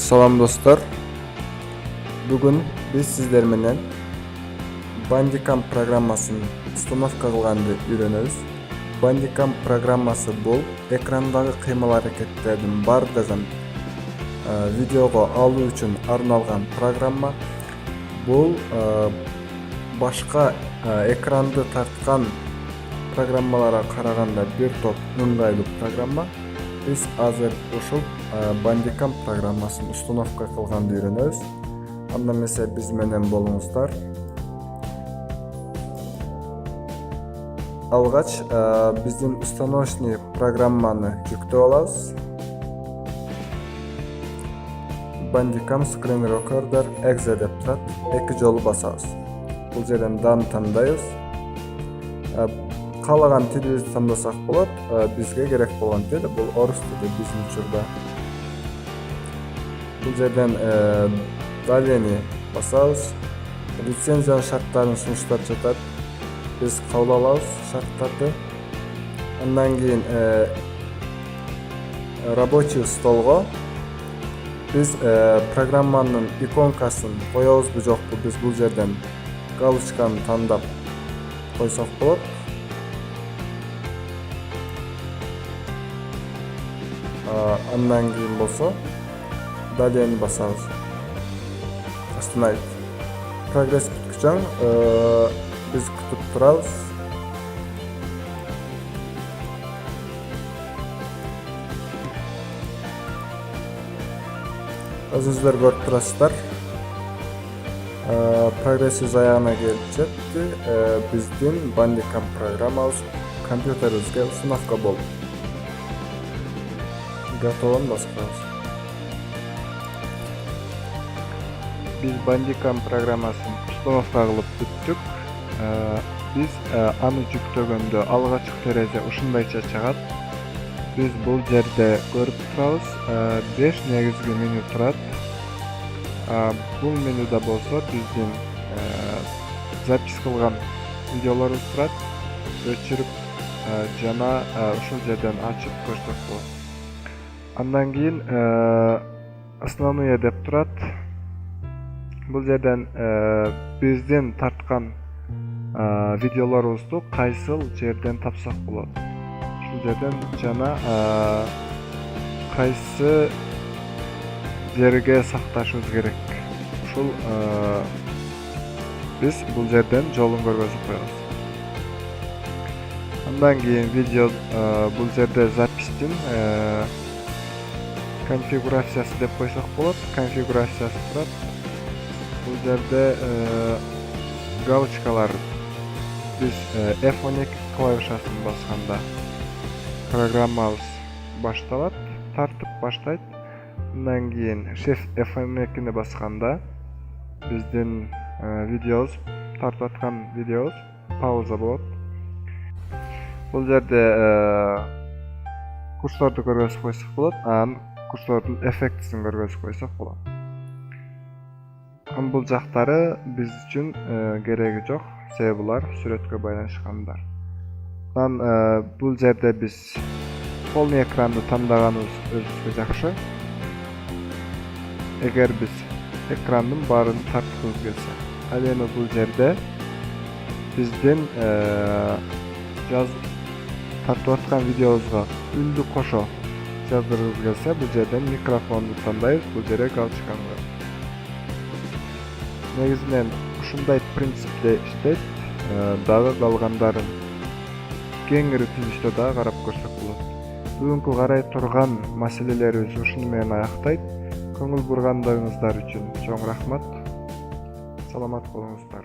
Salam dostlar. Bugün biz sizler menен Bandicam programmasını установка кылганды үйрөнөбүz. Bandicam programmасы бул экрандагы кыймыл-аракеттердин бардыгын видеого алуу үчүн арналган программа. Бул башка экранды тарткан программаларга караганда бир топ ыңгайлуу программа. Biz азыр ушул Bandicam программасын установка кылганды үйрөнөбүз. Анда эмесе биз менен болуңуздар. Алгач биздин установочный программаны жүктөп алабыз. Bandicam Screen Recorder exe деп турат. Эки жолу басабыз. Бул жерден дан тандайбыз. Каалаган тилибизди тандасак болот. Бизге керек болгон тил бул орус тили биздин учурда. Бул жерден далени басабыз. Лицензиянын шарттарын сунуштап жатат. Biz кабыл алабыз шарттарды. Андан кийин рабочий столго биз программанын иконкасын коебузбу жокпу, биз бул жерден галочканы тандап койсок болот. Андан кийин болсо далени басабыз. Остановить. Прогресс бүткүчөң biz күтүп турабыз. Өзүңүздөр көрүп турасыздар. Прогрессибиз аягына келип жетти. Биздин Bandicam программабыз компьютерибизге установка болду. Готовун басабыз. Biz Bandicam программасын установка кылып бүттүк. Biz аны жүктөгөндө алгачкы терезе ушундайча чыгат. Biz бул жерде көрүп турабыз. 5 негизги меню турат. Бул менюда болсо биздин запись кылган видеолорубуз турат. Өчүрүп жана ушул жерден ачып көрсөк болот. Андан кийин основные деп турат. Бул жерден биздин тарткан видеолорубузду кайсыл жерден тапсак болот. Ушул жерден жана кайсы жерге сакташыбыз керек. Ушул биз бул жерден жолун көргөзүп коебуз. Андан кийин видео бул жерде запистин конфигурациясы деп койсок болот. Конфигурациясы турат. Бул жерде галочкалар biz F12 клавишасын басканда программабыз башталат, тартып баштайт. Андан кийин Shift F12-ни басканда биздин видеобуз, тартып аткан видеобуз пауза болот. Бул жерде курсорду көргөзүп койсок болот, анан курсордун эффектисин көргөзүп койсок болот. Бул жактары биз үчүн кереги жок. Себеби булар сүрөткө байланышкандар. Анан бул жерде биз полный экранды тандаганыбыз өзүбүзгө жакшы. Эгер биз экрандын баарын тарткыбыз келсе, ал эми бул жерде биздин тартып аткан видеобузга үндү кошо жаздыргыбыз келсе, бул жерден микрофонду тандайбыз, бул жерге галочканы коебуз. Негизинен ушундай принципте иштейт. Дагы калгандарын кеңири түзүштө дагы карап көрсөк болот. Бүгүнкү карай турган маселелерибиз ушуну менен аяктайт. Көңүл бургандыгыңыздар үчүн чоң рахмат. Саламат болуңуздар.